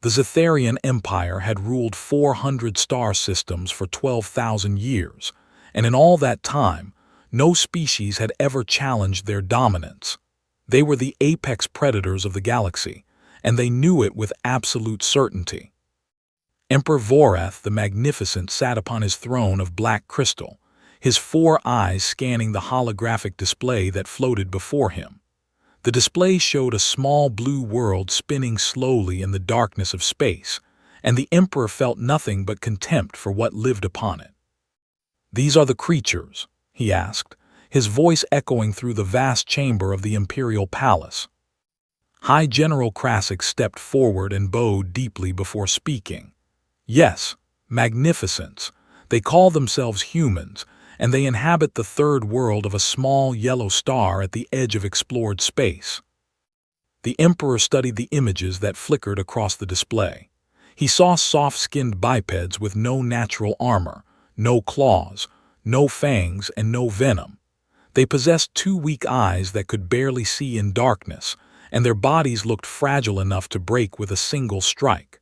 The Zetharian Empire had ruled 400 star systems for 12,000 years, and in all that time, no species had ever challenged their dominance. They were the apex predators of the galaxy, and they knew it with absolute certainty. Emperor Vorath the Magnificent sat upon his throne of black crystal, his 4 eyes scanning the holographic display that floated before him. The display showed a small blue world spinning slowly in the darkness of space, and the Emperor felt nothing but contempt for what lived upon it. "These are the creatures?" he asked, his voice echoing through the vast chamber of the Imperial Palace. High General Krasik stepped forward and bowed deeply before speaking. "Yes, magnificence. They call themselves humans, and they inhabit the third world of a small yellow star at the edge of explored space." The Emperor studied the images that flickered across the display. He saw soft-skinned bipeds with no natural armor, no claws, no fangs, and no venom. They possessed 2 weak eyes that could barely see in darkness, and their bodies looked fragile enough to break with a single strike.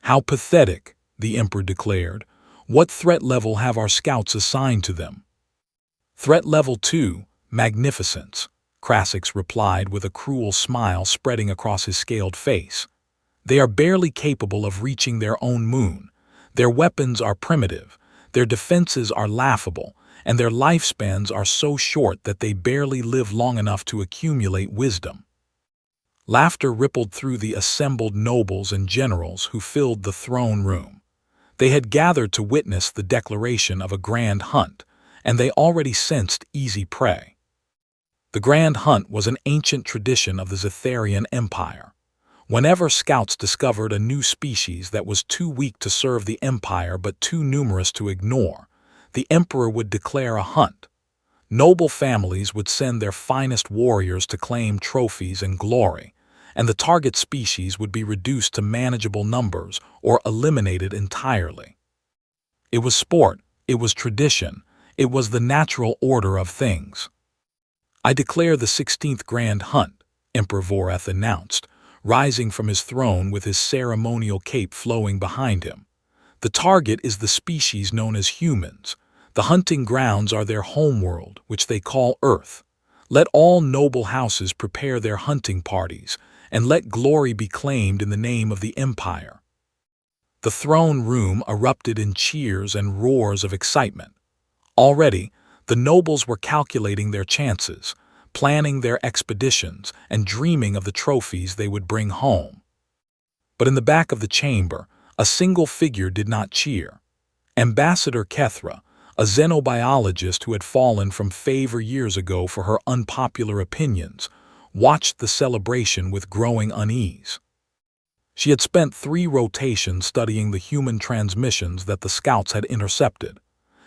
"How pathetic," the Emperor declared. "What threat level have our scouts assigned to them?" "Threat level 2, magnificence," Krasik replied with a cruel smile spreading across his scaled face. "They are barely capable of reaching their own moon. Their weapons are primitive, their defenses are laughable, and their lifespans are so short that they barely live long enough to accumulate wisdom." Laughter rippled through the assembled nobles and generals who filled the throne room. They had gathered to witness the declaration of a grand hunt, and they already sensed easy prey. The grand hunt was an ancient tradition of the Zetharian Empire. Whenever scouts discovered a new species that was too weak to serve the Empire but too numerous to ignore, the Emperor would declare a hunt. Noble families would send their finest warriors to claim trophies and glory, and the target species would be reduced to manageable numbers or eliminated entirely. It was sport, it was tradition, it was the natural order of things. "I declare the 16th Grand Hunt," Emperor Vorath announced, rising from his throne with his ceremonial cape flowing behind him. "The target is the species known as humans. The hunting grounds are their homeworld, which they call Earth. Let all noble houses prepare their hunting parties, and let glory be claimed in the name of the Empire." The throne room erupted in cheers and roars of excitement. Already, the nobles were calculating their chances, planning their expeditions, and dreaming of the trophies they would bring home. But in the back of the chamber, a single figure did not cheer. Ambassador Kethra, a xenobiologist who had fallen from favor years ago for her unpopular opinions, watched the celebration with growing unease. She had spent 3 rotations studying the human transmissions that the scouts had intercepted.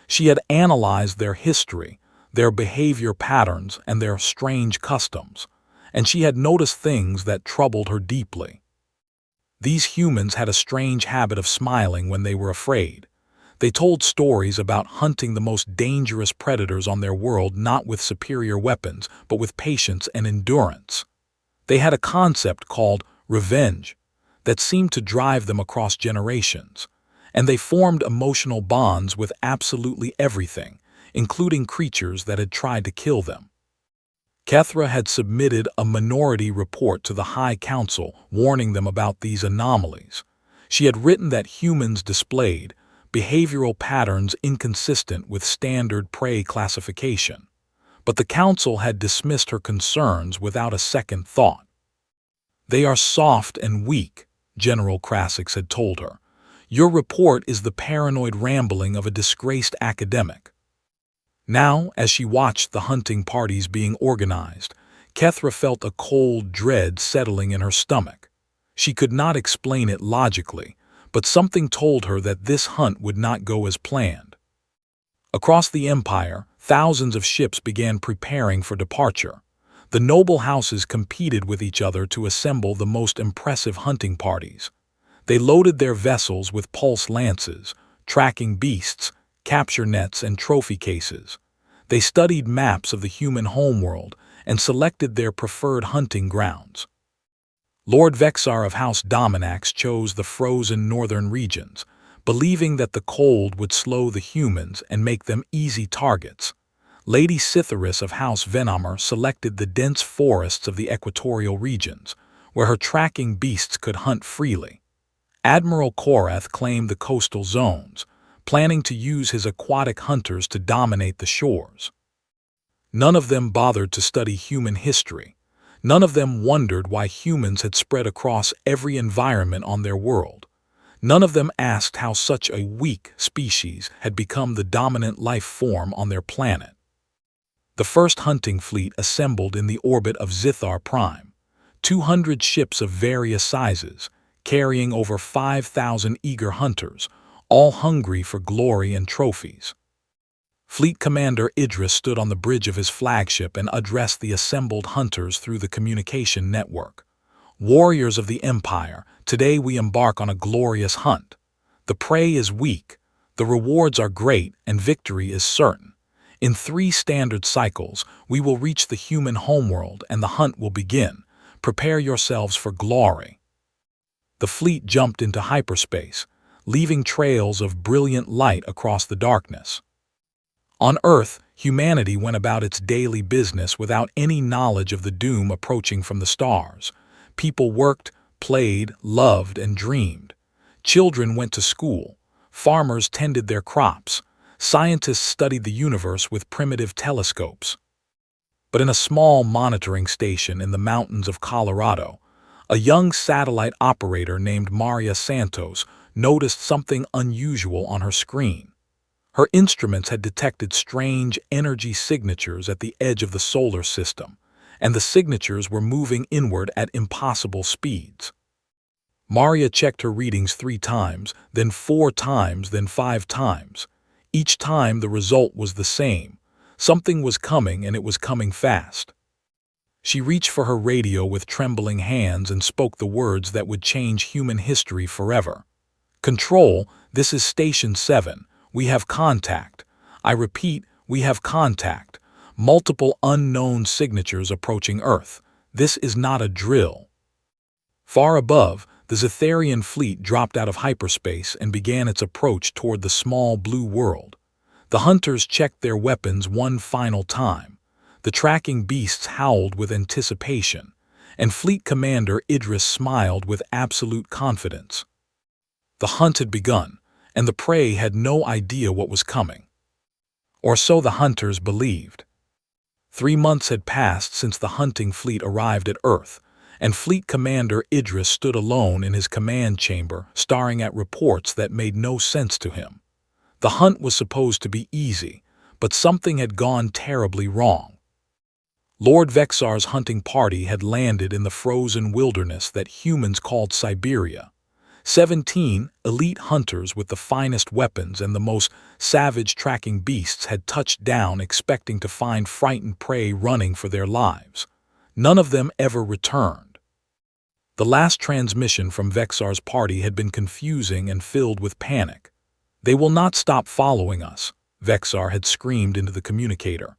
She had analyzed their history, their behavior patterns, and their strange customs, and she had noticed things that troubled her deeply. These humans had a strange habit of smiling when they were afraid. They told stories about hunting the most dangerous predators on their world not with superior weapons, but with patience and endurance. They had a concept called revenge that seemed to drive them across generations, and they formed emotional bonds with absolutely everything, including creatures that had tried to kill them. Kethra had submitted a minority report to the High Council warning them about these anomalies. She had written that humans displayed behavioral patterns inconsistent with standard prey classification, but the Council had dismissed her concerns without a second thought. "They are soft and weak," General Krasik had told her. "Your report is the paranoid rambling of a disgraced academic." Now, as she watched the hunting parties being organized, Kethra felt a cold dread settling in her stomach. She could not explain it logically, but something told her that this hunt would not go as planned. Across the Empire, thousands of ships began preparing for departure. The noble houses competed with each other to assemble the most impressive hunting parties. They loaded their vessels with pulse lances, tracking beasts, capture nets, and trophy cases. They studied maps of the human homeworld and selected their preferred hunting grounds. Lord Vexar of House Dominax chose the frozen northern regions, believing that the cold would slow the humans and make them easy targets. Lady Cytheris of House Venomer selected the dense forests of the equatorial regions, where her tracking beasts could hunt freely. Admiral Korath claimed the coastal zones, planning to use his aquatic hunters to dominate the shores. None of them bothered to study human history. None of them wondered why humans had spread across every environment on their world. None of them asked how such a weak species had become the dominant life form on their planet. The first hunting fleet assembled in the orbit of Zithar Prime, 200 ships of various sizes, carrying over 5,000 eager hunters, all hungry for glory and trophies. Fleet Commander Idris stood on the bridge of his flagship and addressed the assembled hunters through the communication network. Warriors of the Empire, today we embark on a glorious hunt. The prey is weak, the rewards are great, and victory is certain. In 3 standard cycles, we will reach the human homeworld and the hunt will begin. Prepare yourselves for glory. The fleet jumped into hyperspace, leaving trails of brilliant light across the darkness. On Earth, humanity went about its daily business without any knowledge of the doom approaching from the stars. People worked, played, loved, and dreamed. Children went to school. Farmers tended their crops. Scientists studied the universe with primitive telescopes. But in a small monitoring station in the mountains of Colorado, a young satellite operator named Maria Santos noticed something unusual on her screen. Her instruments had detected strange energy signatures at the edge of the solar system, and the signatures were moving inward at impossible speeds. Maria checked her readings 3 times, then 4 times, then 5 times. Each time the result was the same. Something was coming, and it was coming fast. She reached for her radio with trembling hands and spoke the words that would change human history forever. "Control, this is Station 7. We have contact. I repeat, we have contact. Multiple unknown signatures approaching Earth. This is not a drill." Far above, the Zitharian fleet dropped out of hyperspace and began its approach toward the small blue world. The hunters checked their weapons one final time. The tracking beasts howled with anticipation, and Fleet Commander Idris smiled with absolute confidence. The hunt had begun, and the prey had no idea what was coming. Or so the hunters believed. 3 months had passed since the hunting fleet arrived at Earth, and Fleet Commander Idris stood alone in his command chamber, staring at reports that made no sense to him. The hunt was supposed to be easy, but something had gone terribly wrong. Lord Vexar's hunting party had landed in the frozen wilderness that humans called Siberia. 17 elite hunters with the finest weapons and the most savage tracking beasts had touched down expecting to find frightened prey running for their lives. None of them ever returned. The last transmission from Vexar's party had been confusing and filled with panic. "They will not stop following us," Vexar had screamed into the communicator.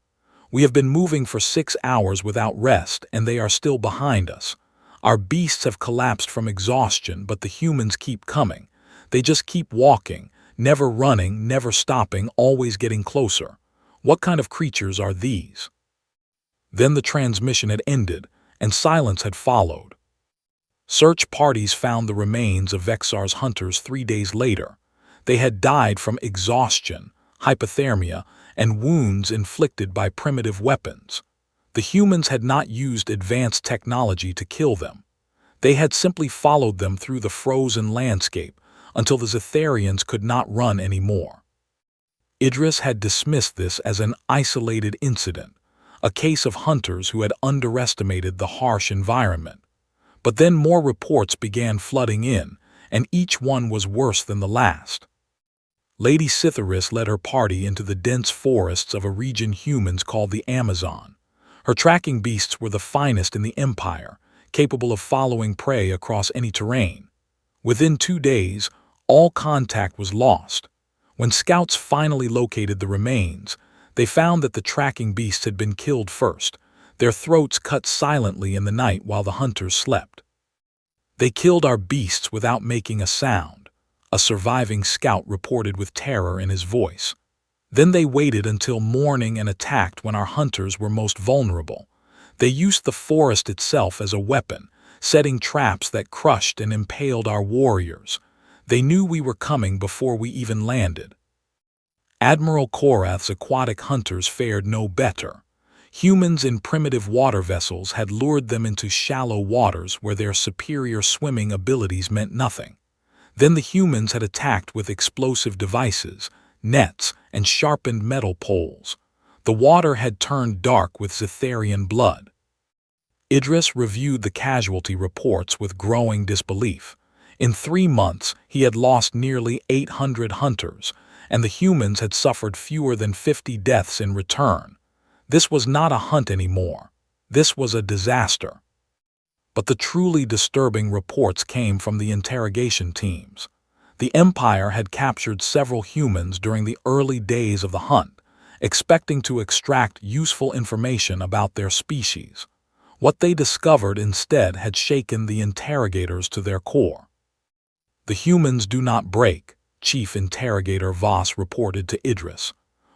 "We have been moving for 6 hours without rest, and they are still behind us. Our beasts have collapsed from exhaustion, but the humans keep coming. They just keep walking, never running, never stopping, always getting closer. What kind of creatures are these?" Then the transmission had ended, and silence had followed. Search parties found the remains of Vexar's hunters 3 days later. They had died from exhaustion, hypothermia, and wounds inflicted by primitive weapons. The humans had not used advanced technology to kill them. They had simply followed them through the frozen landscape until the Zitharians could not run anymore. Idris had dismissed this as an isolated incident, a case of hunters who had underestimated the harsh environment. But then more reports began flooding in, and each one was worse than the last. Lady Cytheris led her party into the dense forests of a region humans called the Amazon. Her tracking beasts were the finest in the Empire, capable of following prey across any terrain. Within 2 days, all contact was lost. When scouts finally located the remains, they found that the tracking beasts had been killed first, their throats cut silently in the night while the hunters slept. They killed our beasts without making a sound, a surviving scout reported with terror in his voice. Then they waited until morning and attacked when our hunters were most vulnerable. They used the forest itself as a weapon, setting traps that crushed and impaled our warriors. They knew we were coming before we even landed. Admiral Korath's aquatic hunters fared no better. Humans in primitive water vessels had lured them into shallow waters where their superior swimming abilities meant nothing. Then the humans had attacked with explosive devices, nets, and sharpened metal poles. The water had turned dark with Zetharian blood. Idris reviewed the casualty reports with growing disbelief. In 3 months, he had lost nearly 800 hunters, and the humans had suffered fewer than 50 deaths in return. This was not a hunt anymore. This was a disaster. But the truly disturbing reports came from the interrogation teams. The Empire had captured several humans during the early days of the hunt, expecting to extract useful information about their species. What they discovered instead had shaken the interrogators to their core. "The humans do not break," Chief Interrogator Voss reported to Idris.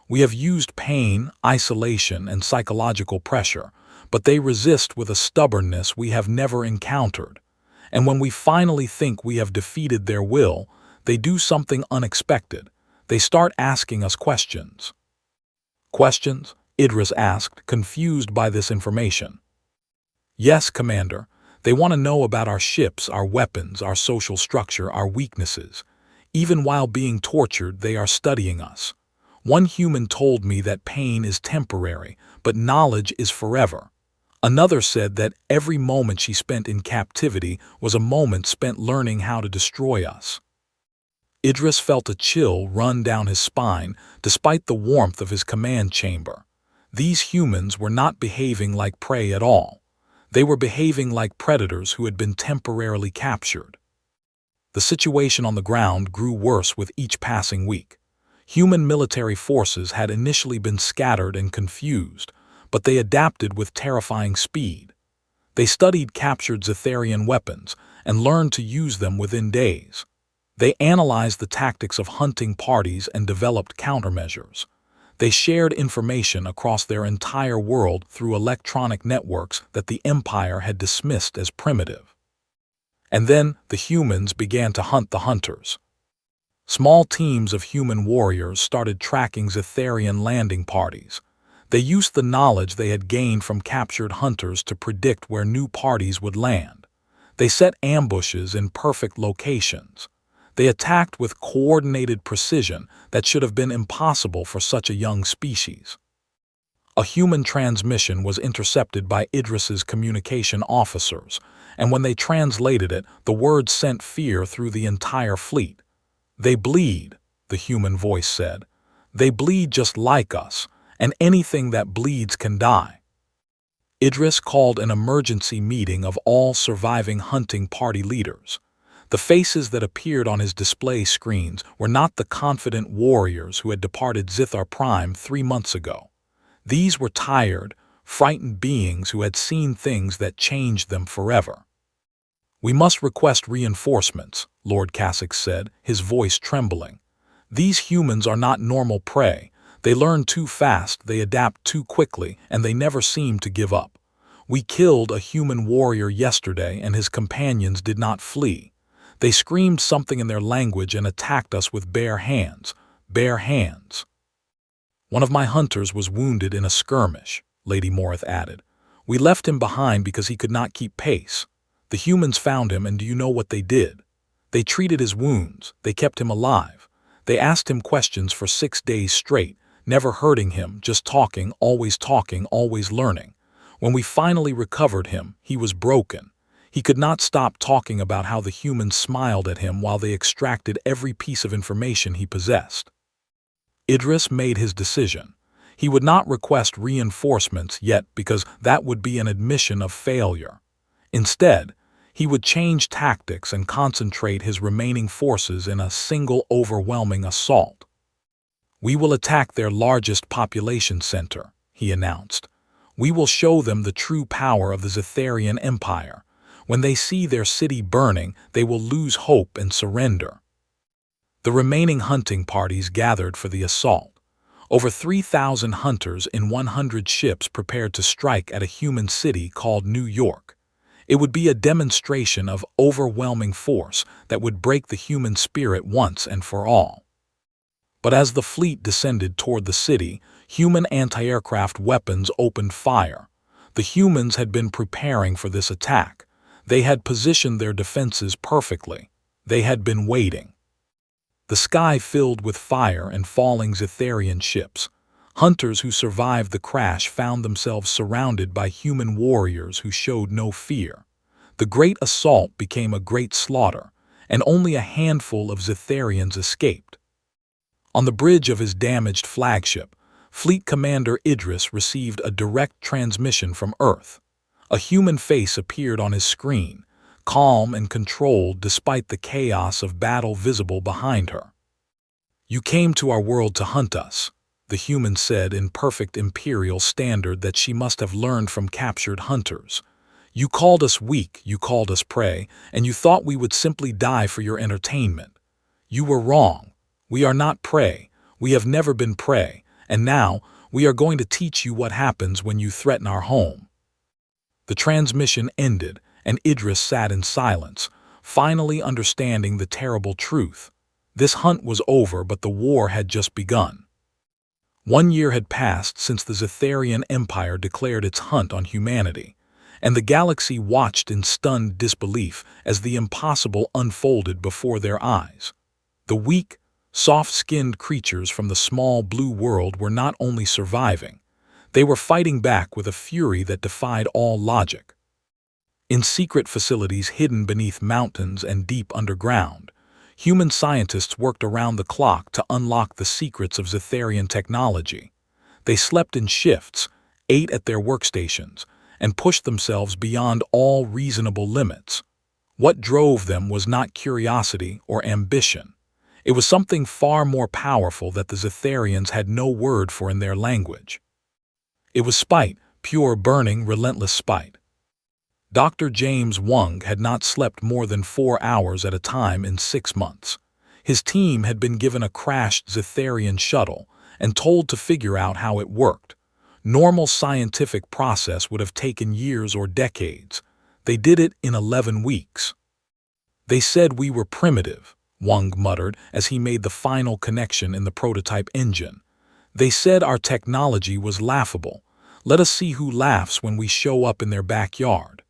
"We have used pain, isolation, and psychological pressure, but they resist with a stubbornness we have never encountered. And when we finally think we have defeated their will, they do something unexpected. They start asking us questions." "Questions?" Idris asked, confused by this information. "Yes, Commander. They want to know about our ships, our weapons, our social structure, our weaknesses. Even while being tortured, they are studying us. One human told me that pain is temporary, but knowledge is forever. Another said that every moment she spent in captivity was a moment spent learning how to destroy us." Idris felt a chill run down his spine despite the warmth of his command chamber. These humans were not behaving like prey at all. They were behaving like predators who had been temporarily captured. The situation on the ground grew worse with each passing week. Human military forces had initially been scattered and confused, but they adapted with terrifying speed. They studied captured Zetharian weapons and learned to use them within days. They analyzed the tactics of hunting parties and developed countermeasures. They shared information across their entire world through electronic networks that the Empire had dismissed as primitive. And then the humans began to hunt the hunters. Small teams of human warriors started tracking Zetharian landing parties. They used the knowledge they had gained from captured hunters to predict where new parties would land. They set ambushes in perfect locations. They attacked with coordinated precision that should have been impossible for such a young species. A human transmission was intercepted by Idris's communication officers, and when they translated it, the words sent fear through the entire fleet. "They bleed," the human voice said. "They bleed just like us, and anything that bleeds can die." Idris called an emergency meeting of all surviving hunting party leaders. The faces that appeared on his display screens were not the confident warriors who had departed Zithar Prime 3 months ago. These were tired, frightened beings who had seen things that changed them forever. "We must request reinforcements," Lord Kasich said, his voice trembling. "These humans are not normal prey. They learn too fast, they adapt too quickly, and they never seem to give up. We killed a human warrior yesterday and his companions did not flee. They screamed something in their language and attacked us with bare hands. Bare hands." "One of my hunters was wounded in a skirmish," Lady Morith added. "We left him behind because he could not keep pace. The humans found him, and do you know what they did? They treated his wounds. They kept him alive. They asked him questions for 6 days straight, never hurting him, just talking, always learning. When we finally recovered him, he was broken. He could not stop talking about how the humans smiled at him while they extracted every piece of information he possessed." Idris made his decision. He would not request reinforcements yet because that would be an admission of failure. Instead, he would change tactics and concentrate his remaining forces in a single overwhelming assault. "We will attack their largest population center," he announced. "We will show them the true power of the Zetharian Empire. When they see their city burning, they will lose hope and surrender. The remaining hunting parties gathered for the assault. Over 3,000 hunters in 100 ships prepared to strike at a human city called New York. It would be a demonstration of overwhelming force that would break the human spirit once and for all. But as the fleet descended toward the city, human anti-aircraft weapons opened fire. The humans had been preparing for this attack. They had positioned their defenses perfectly. They had been waiting. The sky filled with fire and falling Zetharian ships. Hunters who survived the crash found themselves surrounded by human warriors who showed no fear. The great assault became a great slaughter, and only a handful of Zetharians escaped. On the bridge of his damaged flagship, Fleet Commander Idris received a direct transmission from Earth. A human face appeared on his screen, calm and controlled despite the chaos of battle visible behind her. "You came to our world to hunt us," the human said in perfect Imperial standard that she must have learned from captured hunters. "You called us weak, you called us prey, and you thought we would simply die for your entertainment. You were wrong. We are not prey. We have never been prey, and now we are going to teach you what happens when you threaten our home." The transmission ended, and Idris sat in silence, finally understanding the terrible truth. This hunt was over, but the war had just begun. 1 year had passed since the Zetharian Empire declared its hunt on humanity, and the galaxy watched in stunned disbelief as the impossible unfolded before their eyes. The weak, soft-skinned creatures from the small blue world were not only surviving, they were fighting back with a fury that defied all logic. In secret facilities hidden beneath mountains and deep underground, human scientists worked around the clock to unlock the secrets of Zetharian technology. They slept in shifts, ate at their workstations, and pushed themselves beyond all reasonable limits. What drove them was not curiosity or ambition. It was something far more powerful that the Zetharians had no word for in their language. It was spite, pure, burning, relentless spite. Dr. James Wong had not slept more than 4 hours at a time in 6 months. His team had been given a crashed Zetharian shuttle and told to figure out how it worked. Normal scientific process would have taken years or decades. They did it in 11 weeks. "They said we were primitive," Wong muttered as he made the final connection in the prototype engine. "They said our technology was laughable. Let us see who laughs when we show up in their backyard."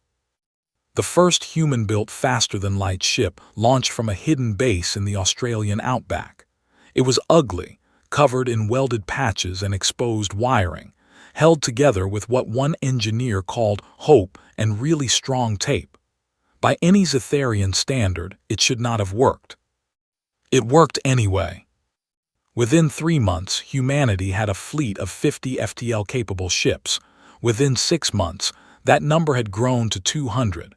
The first human-built faster-than-light ship launched from a hidden base in the Australian outback. It was ugly, covered in welded patches and exposed wiring, held together with what one engineer called hope and really strong tape. By any Zetharian standard, it should not have worked. It worked anyway. Within 3 months, humanity had a fleet of 50 FTL-capable ships. Within 6 months, that number had grown to 200.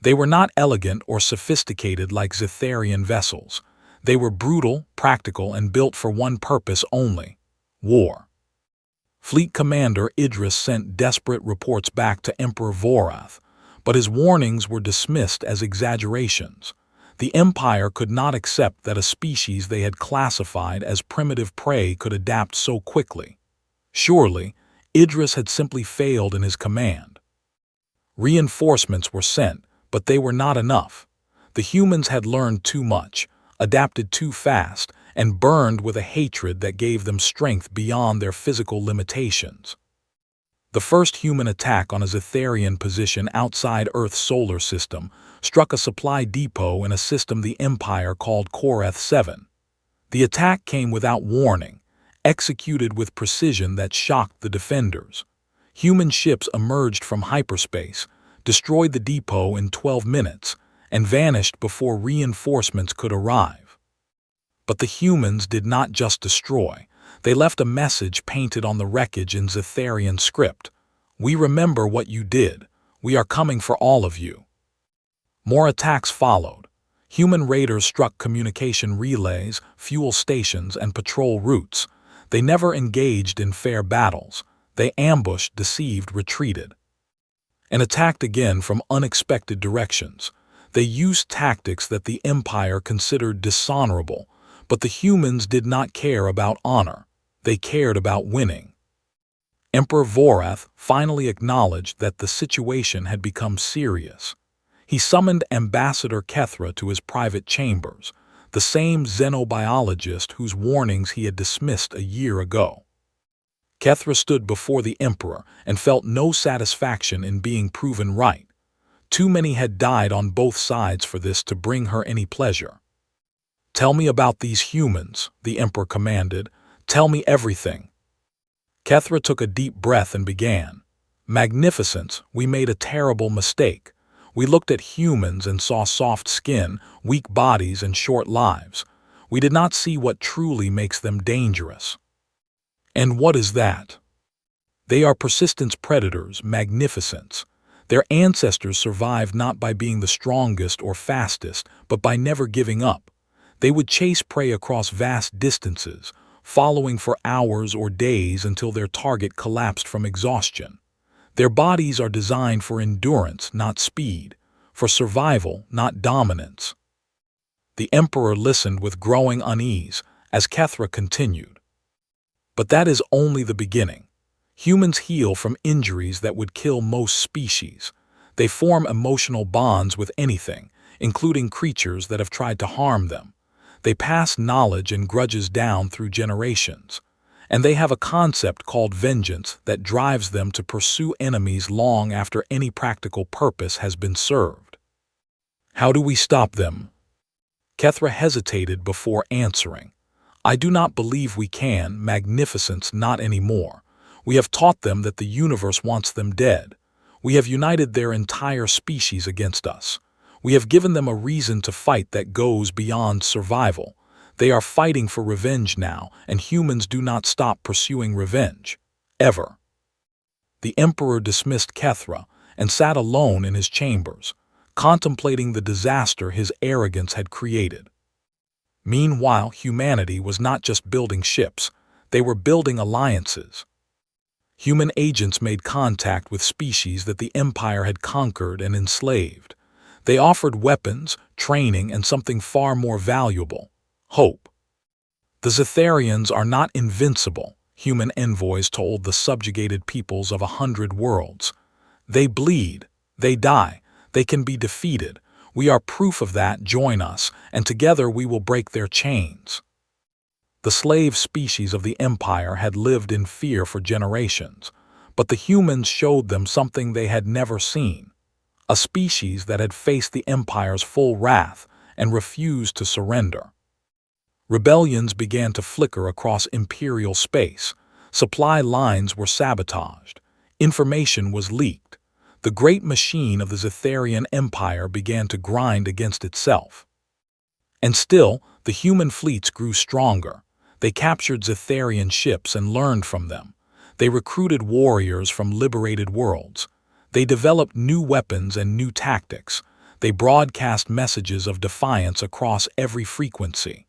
They were not elegant or sophisticated like Zetharian vessels. They were brutal, practical, and built for one purpose only: war. Fleet Commander Idris sent desperate reports back to Emperor Vorath, but his warnings were dismissed as exaggerations. The Empire could not accept that a species they had classified as primitive prey could adapt so quickly. Surely, Idris had simply failed in his command. Reinforcements were sent, but they were not enough. The humans had learned too much, adapted too fast, and burned with a hatred that gave them strength beyond their physical limitations. The first human attack on a Zetharian position outside Earth's solar system struck a supply depot in a system the Empire called Koreth 7. The attack came without warning, executed with precision that shocked the defenders. Human ships emerged from hyperspace, destroyed the depot in 12 minutes, and vanished before reinforcements could arrive. But the humans did not just destroy. They left a message painted on the wreckage in Zetharian script. "We remember what you did. We are coming for all of you." More attacks followed. Human raiders struck communication relays, fuel stations, and patrol routes. They never engaged in fair battles. They ambushed, deceived, retreated. and attacked again from unexpected directions. They used tactics that the Empire considered dishonorable, but the humans did not care about honor. They cared about winning. Emperor Vorath finally acknowledged that the situation had become serious. He summoned Ambassador Kethra to his private chambers, the same xenobiologist whose warnings he had dismissed a year ago. Kethra stood before the Emperor and felt no satisfaction in being proven right. Too many had died on both sides for this to bring her any pleasure. "Tell me about these humans," the Emperor commanded. "Tell me everything." Kethra took a deep breath and began. "Magnificence, we made a terrible mistake. We looked at humans and saw soft skin, weak bodies, and short lives. We did not see what truly makes them dangerous." "And what is that?" "They are persistence predators, magnificence. Their ancestors survived not by being the strongest or fastest, but by never giving up. They would chase prey across vast distances, following for hours or days until their target collapsed from exhaustion. Their bodies are designed for endurance, not speed, for survival, not dominance." The Emperor listened with growing unease as Kethra continued. "But that is only the beginning. Humans heal from injuries that would kill most species. They form emotional bonds with anything, including creatures that have tried to harm them. They pass knowledge and grudges down through generations. And they have a concept called vengeance that drives them to pursue enemies long after any practical purpose has been served." "How do we stop them?" Kethra hesitated before answering. "I do not believe we can, magnificence, not anymore. We have taught them that the universe wants them dead. We have united their entire species against us. We have given them a reason to fight that goes beyond survival. They are fighting for revenge now, and humans do not stop pursuing revenge. Ever." The Emperor dismissed Kethra and sat alone in his chambers, contemplating the disaster his arrogance had created. Meanwhile, humanity was not just building ships, they were building alliances. Human agents made contact with species that the Empire had conquered and enslaved. They offered weapons, training, and something far more valuable: hope. "The Zetharians are not invincible," human envoys told the subjugated peoples of 100 worlds. "They bleed, they die, they can be defeated. We are proof of that. Join us, and together we will break their chains." The slave species of the Empire had lived in fear for generations, but the humans showed them something they had never seen: a species that had faced the Empire's full wrath and refused to surrender. Rebellions began to flicker across Imperial space. Supply lines were sabotaged. Information was leaked. The great machine of the Zetharian Empire began to grind against itself. And still, the human fleets grew stronger. They captured Zetharian ships and learned from them. They recruited warriors from liberated worlds. They developed new weapons and new tactics. They broadcast messages of defiance across every frequency.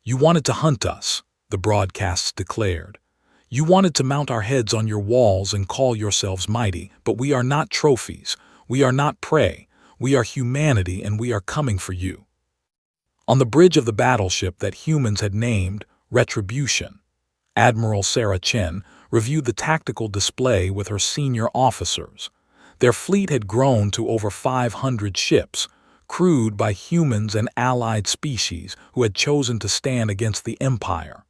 "You wanted to hunt us," the broadcasts declared. "You wanted to mount our heads on your walls and call yourselves mighty, but we are not trophies. We are not prey. We are humanity, and we are coming for you." On the bridge of the battleship that humans had named Retribution, Admiral Sarah Chen reviewed the tactical display with her senior officers. Their fleet had grown to over 500 ships, crewed by humans and allied species who had chosen to stand against the Empire.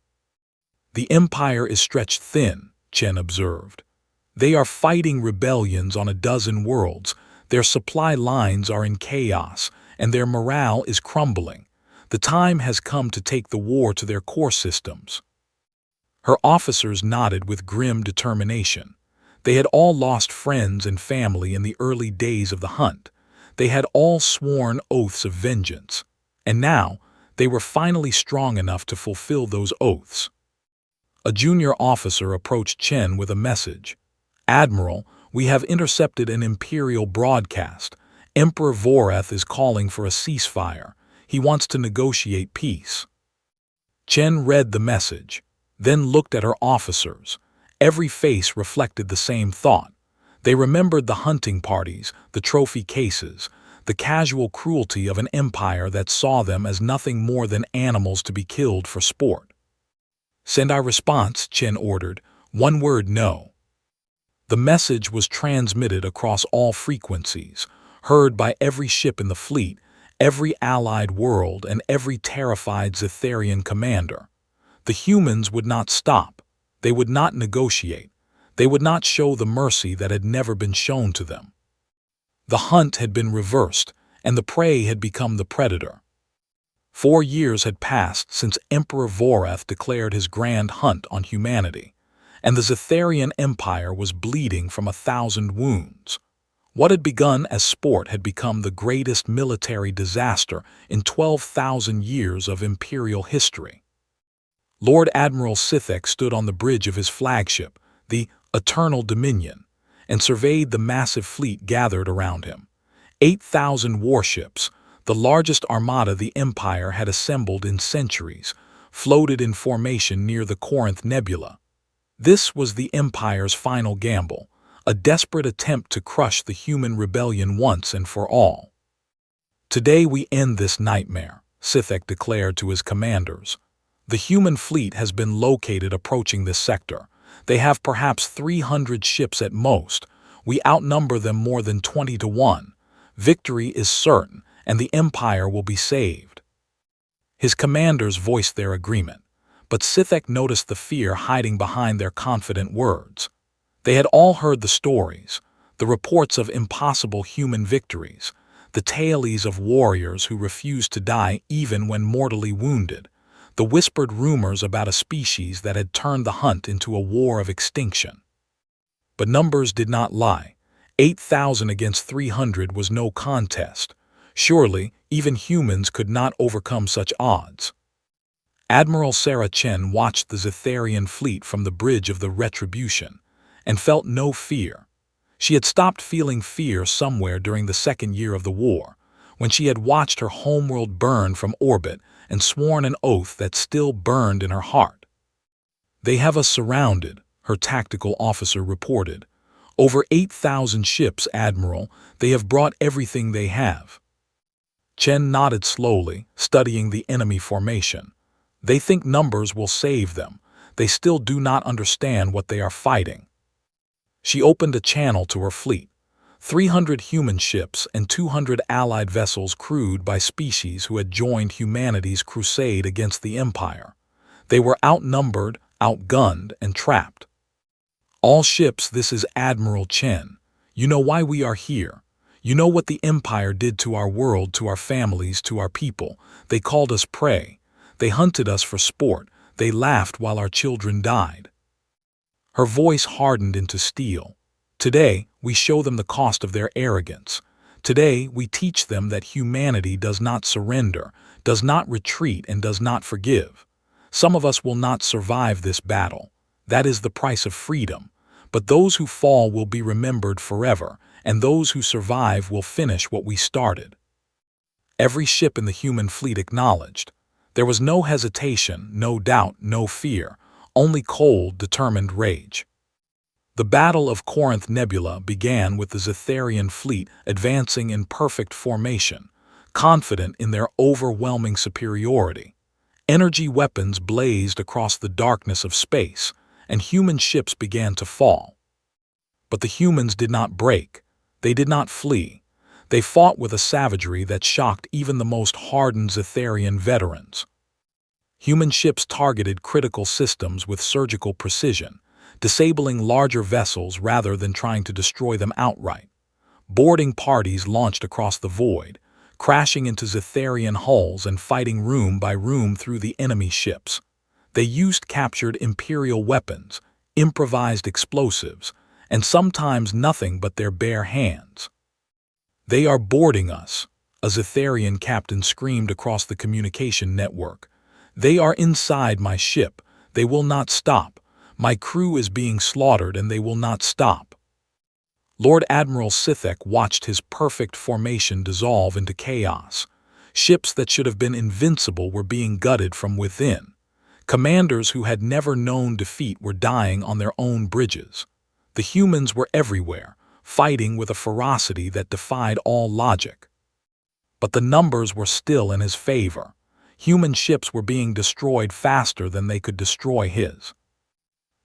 "The Empire is stretched thin," Chen observed. "They are fighting rebellions on a dozen worlds. Their supply lines are in chaos, and their morale is crumbling. The time has come to take the war to their core systems." Her officers nodded with grim determination. They had all lost friends and family in the early days of the hunt. They had all sworn oaths of vengeance. And now, they were finally strong enough to fulfill those oaths. A junior officer approached Chen with a message. "Admiral, we have intercepted an Imperial broadcast. Emperor Vorath is calling for a ceasefire. He wants to negotiate peace." Chen read the message, then looked at her officers. Every face reflected the same thought. They remembered the hunting parties, the trophy cases, the casual cruelty of an empire that saw them as nothing more than animals to be killed for sport. "Send our response," Chen ordered. "One word, no." The message was transmitted across all frequencies, heard by every ship in the fleet, every allied world, and every terrified Zetharian commander. The humans would not stop. They would not negotiate. They would not show the mercy that had never been shown to them. The hunt had been reversed, and the prey had become the predator. 4 years had passed since Emperor Voreth declared his grand hunt on humanity, and the Zetharian Empire was bleeding from 1,000 wounds. What had begun as sport had become the greatest military disaster in 12,000 years of imperial history. Lord Admiral Sithek stood on the bridge of his flagship, the Eternal Dominion, and surveyed the massive fleet gathered around him. 8,000 warships, the largest armada the Empire had assembled in centuries, floated in formation near the Corinth Nebula. This was the Empire's final gamble, a desperate attempt to crush the human rebellion once and for all. "Today we end this nightmare," Sithek declared to his commanders. "The human fleet has been located approaching this sector. They have perhaps 300 ships at most. We outnumber them more than 20 to 1. Victory is certain, and the Empire will be saved." His commanders voiced their agreement, but Sithek noticed the fear hiding behind their confident words. They had all heard the stories, the reports of impossible human victories, the tales of warriors who refused to die even when mortally wounded, the whispered rumors about a species that had turned the hunt into a war of extinction. But numbers did not lie. 8,000 against 300 was no contest. Surely, even humans could not overcome such odds. Admiral Sarah Chen watched the Zetharian fleet from the bridge of the Retribution, and felt no fear. She had stopped feeling fear somewhere during the second year of the war, when she had watched her homeworld burn from orbit and sworn an oath that still burned in her heart. "They have us surrounded," her tactical officer reported. "Over 8,000 ships, Admiral. They have brought everything they have." Chen nodded slowly, studying the enemy formation. "They think numbers will save them. They still do not understand what they are fighting." She opened a channel to her fleet. 300 human ships and 200 allied vessels crewed by species who had joined humanity's crusade against the Empire. They were outnumbered, outgunned, and trapped. "All ships, this is Admiral Chen. You know why we are here. You know what the Empire did to our world, to our families, to our people. They called us prey. They hunted us for sport. They laughed while our children died." Her voice hardened into steel. "Today, we show them the cost of their arrogance. Today, we teach them that humanity does not surrender, does not retreat, and does not forgive. Some of us will not survive this battle. That is the price of freedom. But those who fall will be remembered forever, and those who survive will finish what we started." Every ship in the human fleet acknowledged. There was no hesitation, no doubt, no fear, only cold, determined rage. The Battle of Corinth Nebula began with the Zetharian fleet advancing in perfect formation, confident in their overwhelming superiority. Energy weapons blazed across the darkness of space, and human ships began to fall. But the humans did not break. They did not flee. They fought with a savagery that shocked even the most hardened Zetharian veterans. Human ships targeted critical systems with surgical precision, disabling larger vessels rather than trying to destroy them outright. Boarding parties launched across the void, crashing into Zetharian hulls and fighting room by room through the enemy ships. They used captured Imperial weapons, improvised explosives, and sometimes nothing but their bare hands. "They are boarding us," a Zetharian captain screamed across the communication network. "They are inside my ship. They will not stop. My crew is being slaughtered and they will not stop." Lord Admiral Sithek watched his perfect formation dissolve into chaos. Ships that should have been invincible were being gutted from within. Commanders who had never known defeat were dying on their own bridges. The humans were everywhere, fighting with a ferocity that defied all logic. But the numbers were still in his favor. Human ships were being destroyed faster than they could destroy his.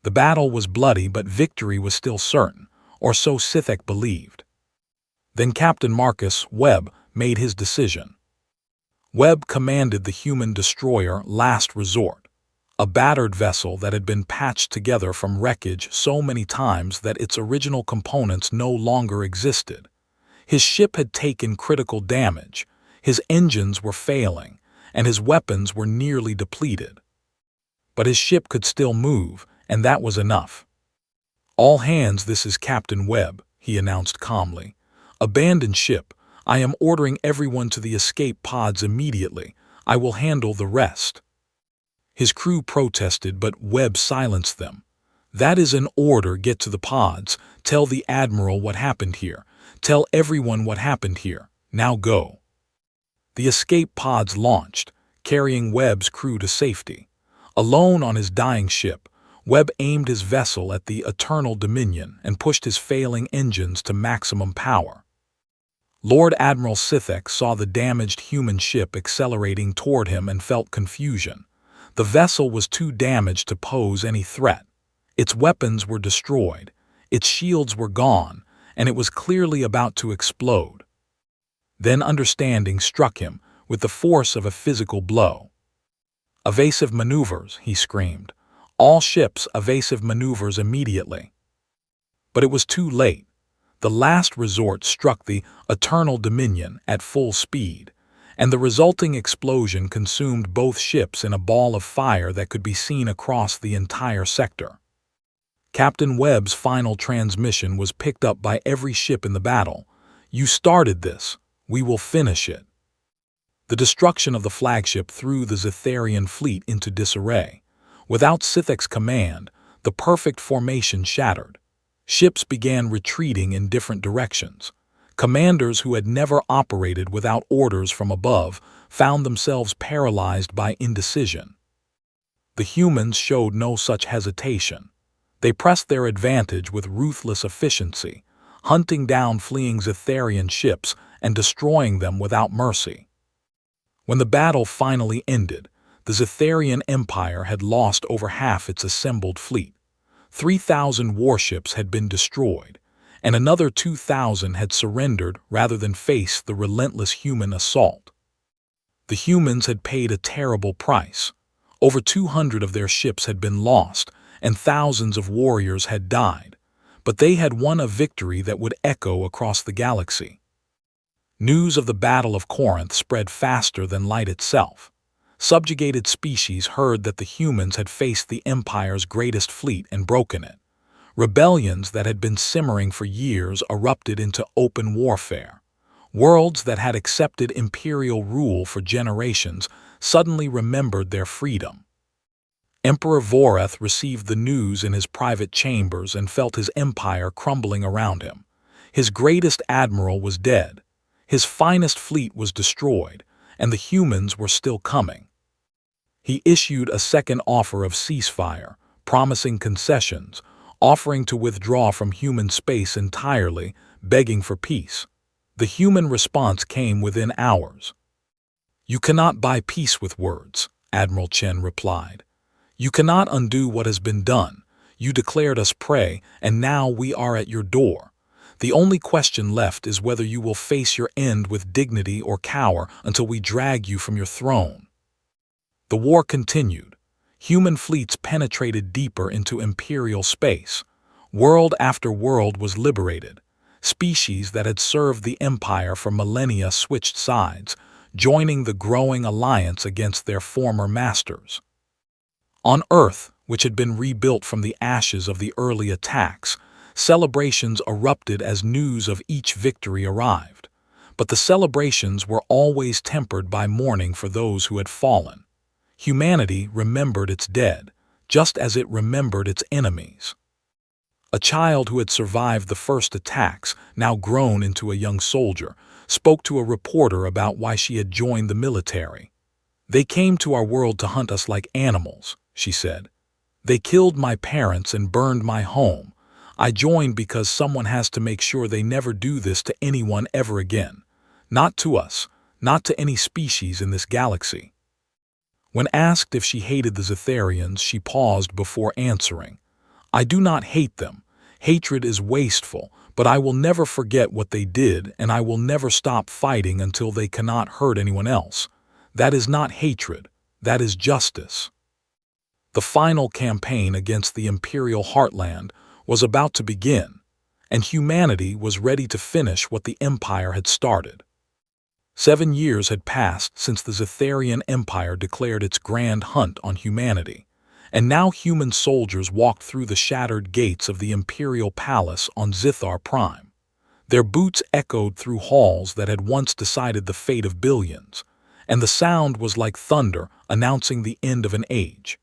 The battle was bloody, but victory was still certain, or so Sithek believed. Then Captain Marcus Webb made his decision. Webb commanded the human destroyer Last Resort, a battered vessel that had been patched together from wreckage so many times that its original components no longer existed. His ship had taken critical damage, his engines were failing, and his weapons were nearly depleted. But his ship could still move, and that was enough. "All hands, this is Captain Webb," he announced calmly. "Abandon ship. I am ordering everyone to the escape pods immediately. I will handle the rest." His crew protested, but Webb silenced them. "That is an order. Get to the pods. Tell the Admiral what happened here. Tell everyone what happened here. Now go." The escape pods launched, carrying Webb's crew to safety. Alone on his dying ship, Webb aimed his vessel at the Eternal Dominion and pushed his failing engines to maximum power. Lord Admiral Sithek saw the damaged human ship accelerating toward him and felt confusion. The vessel was too damaged to pose any threat. Its weapons were destroyed, its shields were gone, and it was clearly about to explode. Then understanding struck him with the force of a physical blow. "Evasive maneuvers," he screamed. "All ships, evasive maneuvers immediately." But it was too late. The Last Resort struck the Eternal Dominion at full speed, and the resulting explosion consumed both ships in a ball of fire that could be seen across the entire sector. Captain Webb's final transmission was picked up by every ship in the battle. "You started this. We will finish it." The destruction of the flagship threw the Zetharian fleet into disarray. Without Sithek's command, the perfect formation shattered. Ships began retreating in different directions. Commanders who had never operated without orders from above found themselves paralyzed by indecision. The humans showed no such hesitation. They pressed their advantage with ruthless efficiency, hunting down fleeing Zetharian ships and destroying them without mercy. When the battle finally ended, the Zetharian Empire had lost over half its assembled fleet. 3,000 warships had been destroyed, and another 2,000 had surrendered rather than face the relentless human assault. The humans had paid a terrible price. Over 200 of their ships had been lost, and thousands of warriors had died, but they had won a victory that would echo across the galaxy. News of the Battle of Corinth spread faster than light itself. Subjugated species heard that the humans had faced the Empire's greatest fleet and broken it. Rebellions that had been simmering for years erupted into open warfare. Worlds that had accepted imperial rule for generations suddenly remembered their freedom. Emperor Voreth received the news in his private chambers and felt his empire crumbling around him. His greatest admiral was dead. His finest fleet was destroyed, and the humans were still coming. He issued a second offer of ceasefire, promising concessions, offering to withdraw from human space entirely, begging for peace. The human response came within hours. "You cannot buy peace with words," Admiral Chen replied. "You cannot undo what has been done. You declared us prey, and now we are at your door. The only question left is whether you will face your end with dignity or cower until we drag you from your throne." The war continued. Human fleets penetrated deeper into imperial space. World after world was liberated. Species that had served the Empire for millennia switched sides, joining the growing alliance against their former masters. On Earth, which had been rebuilt from the ashes of the early attacks, celebrations erupted as news of each victory arrived. But the celebrations were always tempered by mourning for those who had fallen. Humanity remembered its dead, just as it remembered its enemies. A child who had survived the first attacks, now grown into a young soldier, spoke to a reporter about why she had joined the military. "They came to our world to hunt us like animals," she said. "They killed my parents and burned my home. I joined because someone has to make sure they never do this to anyone ever again. Not to us, not to any species in this galaxy." When asked if she hated the Zetharians, she paused before answering. "I do not hate them. Hatred is wasteful, but I will never forget what they did, and I will never stop fighting until they cannot hurt anyone else. That is not hatred, that is justice." The final campaign against the Imperial Heartland was about to begin, and humanity was ready to finish what the Empire had started. 7 years had passed since the Zetharian Empire declared its grand hunt on humanity, and now human soldiers walked through the shattered gates of the Imperial Palace on Zithar Prime. Their boots echoed through halls that had once decided the fate of billions, and the sound was like thunder announcing the end of an age.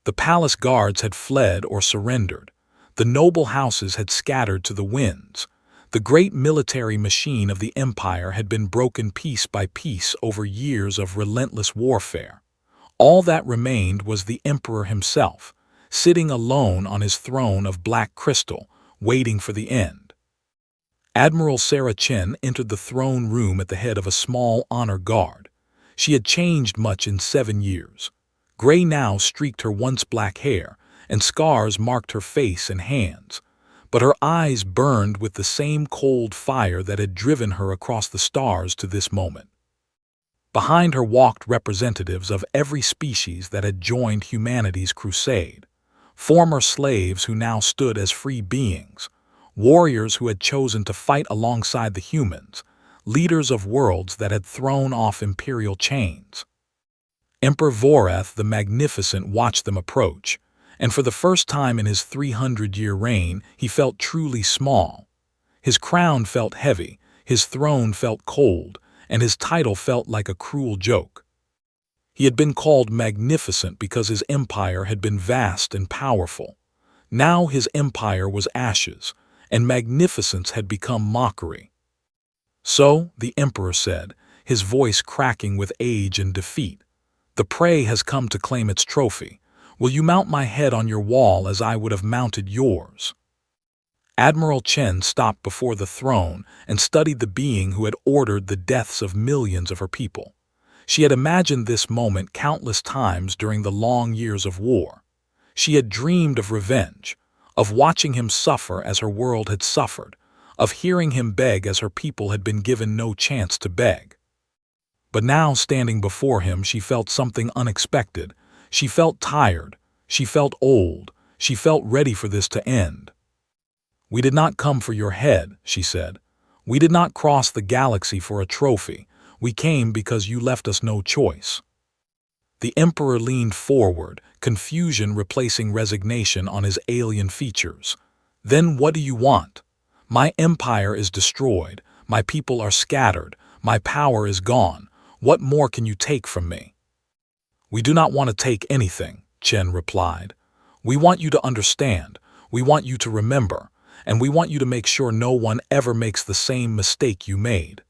The palace guards had fled or surrendered. The noble houses had scattered to the winds. The great military machine of the empire had been broken piece by piece over years of relentless warfare. All that remained was the emperor himself, sitting alone on his throne of black crystal, waiting for the end. Admiral Sarah Chen entered the throne room at the head of a small honor guard. She had changed much in 7 years. Gray now streaked her once black hair, and scars marked her face and hands. But her eyes burned with the same cold fire that had driven her across the stars to this moment. Behind her walked representatives of every species that had joined humanity's crusade. Former slaves who now stood as free beings, warriors who had chosen to fight alongside the humans, leaders of worlds that had thrown off imperial chains. Emperor Voreth the Magnificent watched them approach, and for the first time in his 300-year reign, he felt truly small. His crown felt heavy, his throne felt cold, and his title felt like a cruel joke. He had been called magnificent because his empire had been vast and powerful. Now his empire was ashes, and magnificence had become mockery. "So," the emperor said, his voice cracking with age and defeat, "the prey has come to claim its trophy. Will you mount my head on your wall as I would have mounted yours?" Admiral Chen stopped before the throne and studied the being who had ordered the deaths of millions of her people. She had imagined this moment countless times during the long years of war. She had dreamed of revenge, of watching him suffer as her world had suffered, of hearing him beg as her people had been given no chance to beg. But now, standing before him, she felt something unexpected. She felt tired, she felt old, she felt ready for this to end. "We did not come for your head," she said. "We did not cross the galaxy for a trophy. We came because you left us no choice." The emperor leaned forward, confusion replacing resignation on his alien features. "Then what do you want? My empire is destroyed, my people are scattered, my power is gone. What more can you take from me?" "We do not want to take anything," Chen replied. "We want you to understand, we want you to remember, and we want you to make sure no one ever makes the same mistake you made."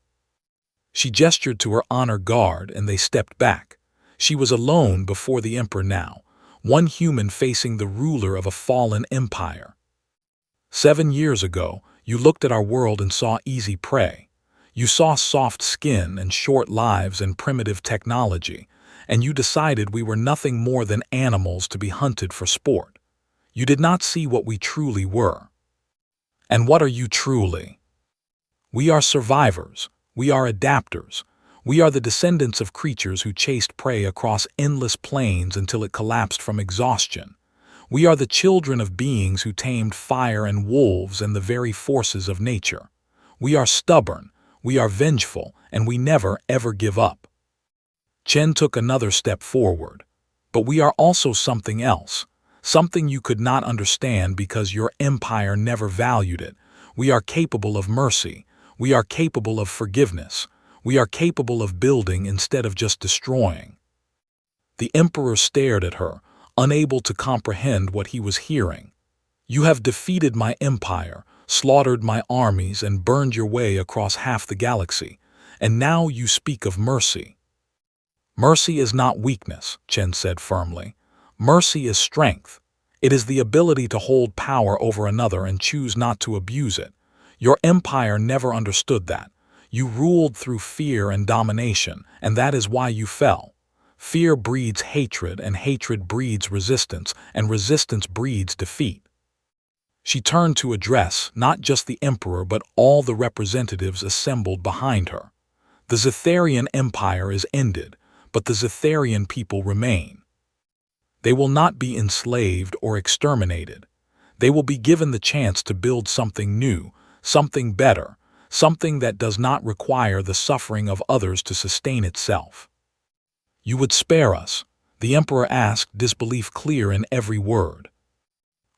She gestured to her honor guard and they stepped back. She was alone before the emperor now, one human facing the ruler of a fallen empire. 7 years ago, you looked at our world and saw easy prey. You saw soft skin and short lives and primitive technology, and you decided we were nothing more than animals to be hunted for sport. You did not see what we truly were. And what are you truly? We are survivors. We are adapters. We are the descendants of creatures who chased prey across endless plains until it collapsed from exhaustion. We are the children of beings who tamed fire and wolves and the very forces of nature. We are stubborn, we are vengeful, and we never ever give up. Chen took another step forward. But we are also something else, something you could not understand because your empire never valued it. We are capable of mercy. We are capable of forgiveness. We are capable of building instead of just destroying. The emperor stared at her, unable to comprehend what he was hearing. You have defeated my empire, slaughtered my armies, and burned your way across half the galaxy, and now you speak of mercy. Mercy is not weakness, Chen said firmly. Mercy is strength. It is the ability to hold power over another and choose not to abuse it. Your empire never understood that. You ruled through fear and domination, and that is why you fell. Fear breeds hatred, and hatred breeds resistance, and resistance breeds defeat. She turned to address not just the emperor but all the representatives assembled behind her. The Zetharian Empire is ended, but the Zetharian people remain. They will not be enslaved or exterminated. They will be given the chance to build something new, something better, something that does not require the suffering of others to sustain itself. You would spare us, the emperor asked, disbelief clear in every word.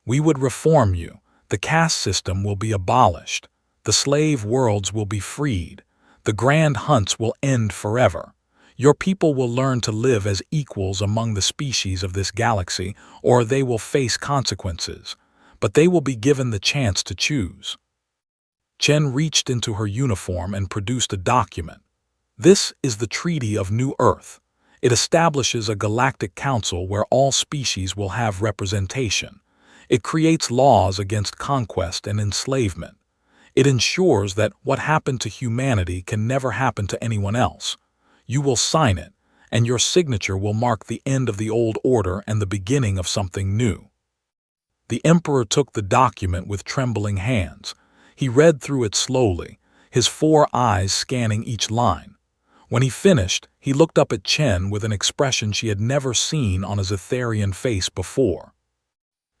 We would reform you. The caste system will be abolished. The slave worlds will be freed. The grand hunts will end forever. Your people will learn to live as equals among the species of this galaxy, or they will face consequences. But they will be given the chance to choose. Chen reached into her uniform and produced a document. This is the Treaty of New Earth. It establishes a galactic council where all species will have representation. It creates laws against conquest and enslavement. It ensures that what happened to humanity can never happen to anyone else. You will sign it, and your signature will mark the end of the old order and the beginning of something new. The emperor took the document with trembling hands. He read through it slowly, his 4 eyes scanning each line. When he finished, he looked up at Chen with an expression she had never seen on a Zetharian face before.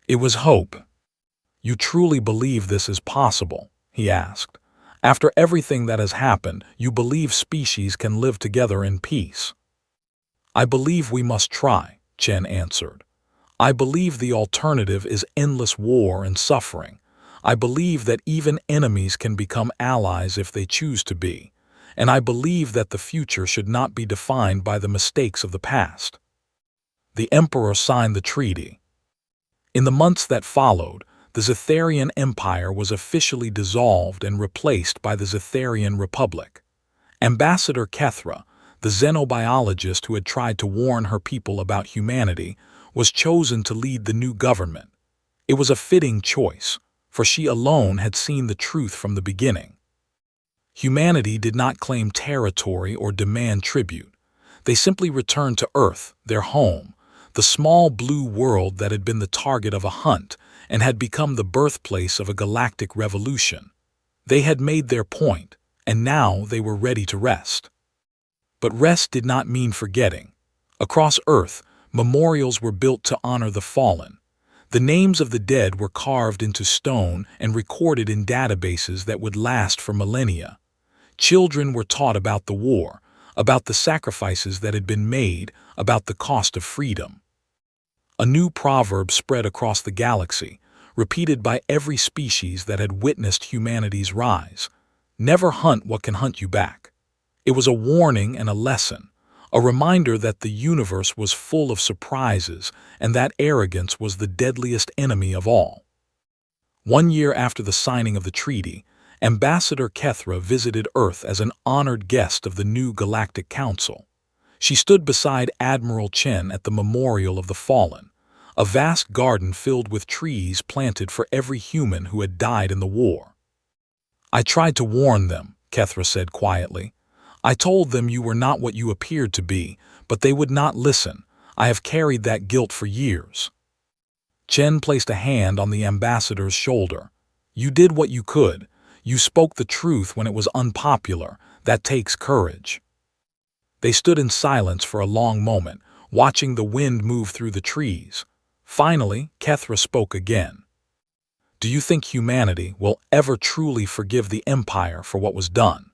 It was hope. You truly believe this is possible? He asked. After everything that has happened, you believe species can live together in peace? I believe we must try, Chen answered. I believe the alternative is endless war and suffering. I believe that even enemies can become allies if they choose to be. And I believe that the future should not be defined by the mistakes of the past. The emperor signed the treaty. In the months that followed, the Zetharian Empire was officially dissolved and replaced by the Zetharian Republic. Ambassador Kethra, the xenobiologist who had tried to warn her people about humanity, was chosen to lead the new government. It was a fitting choice, for she alone had seen the truth from the beginning. Humanity did not claim territory or demand tribute. They simply returned to Earth, their home, the small blue world that had been the target of a hunt and had become the birthplace of a galactic revolution. They had made their point, and now they were ready to rest. But rest did not mean forgetting. Across Earth, memorials were built to honor the fallen. The names of the dead were carved into stone and recorded in databases that would last for millennia. Children were taught about the war, about the sacrifices that had been made, about the cost of freedom. A new proverb spread across the galaxy, repeated by every species that had witnessed humanity's rise. Never hunt what can hunt you back. It was a warning and a lesson, a reminder that the universe was full of surprises and that arrogance was the deadliest enemy of all. 1 year after the signing of the treaty, Ambassador Kethra visited Earth as an honored guest of the new Galactic Council. She stood beside Admiral Chen at the Memorial of the Fallen, a vast garden filled with trees planted for every human who had died in the war. I tried to warn them, Kethra said quietly. I told them you were not what you appeared to be, but they would not listen. I have carried that guilt for years. Chen placed a hand on the ambassador's shoulder. You did what you could. You spoke the truth when it was unpopular. That takes courage. They stood in silence for a long moment, watching the wind move through the trees. Finally, Kethra spoke again. Do you think humanity will ever truly forgive the Empire for what was done?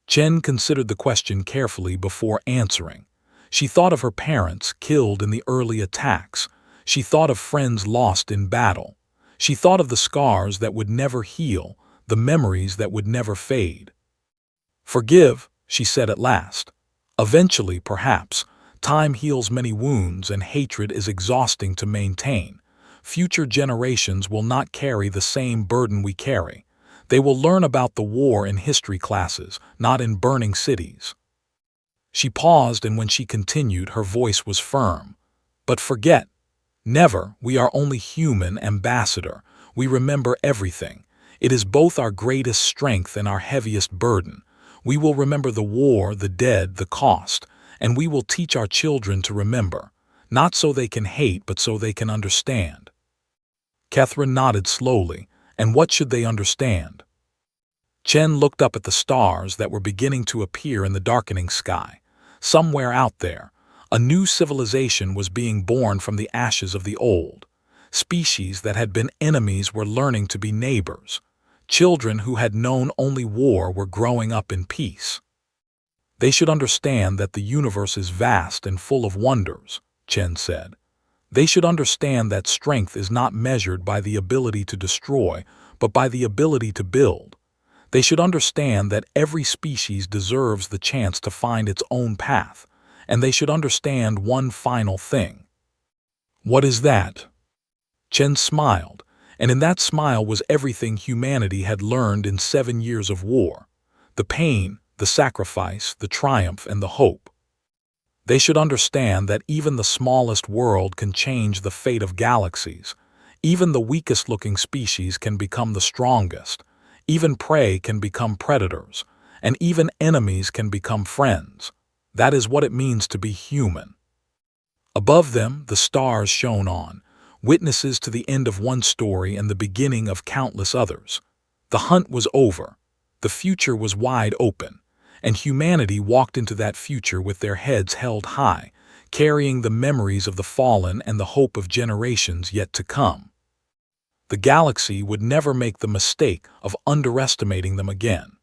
Chen considered the question carefully before answering. She thought of her parents killed in the early attacks. She thought of friends lost in battle. She thought of the scars that would never heal, the memories that would never fade. Forgive, she said at last. Eventually, perhaps, time heals many wounds and hatred is exhausting to maintain. Future generations will not carry the same burden we carry. They will learn about the war in history classes, not in burning cities. She paused, and when she continued, her voice was firm. But forget. Never, we are only human, ambassador. We remember everything. It is both our greatest strength and our heaviest burden. We will remember the war, the dead, the cost, and we will teach our children to remember, not so they can hate, but so they can understand. Catherine nodded slowly. And what should they understand? Chen looked up at the stars that were beginning to appear in the darkening sky. Somewhere out there, a new civilization was being born from the ashes of the old. Species that had been enemies were learning to be neighbors. Children who had known only war were growing up in peace. They should understand that the universe is vast and full of wonders, Chen said. They should understand that strength is not measured by the ability to destroy, but by the ability to build. They should understand that every species deserves the chance to find its own path, and they should understand one final thing. What is that? Chen smiled, and in that smile was everything humanity had learned in 7 years of war: the pain, the sacrifice, the triumph, and the hope. They should understand that even the smallest world can change the fate of galaxies. Even the weakest-looking species can become the strongest. Even prey can become predators, and even enemies can become friends. That is what it means to be human. Above them, the stars shone on, witnesses to the end of one story and the beginning of countless others. The hunt was over. The future was wide open, and humanity walked into that future with their heads held high, carrying the memories of the fallen and the hope of generations yet to come. The galaxy would never make the mistake of underestimating them again.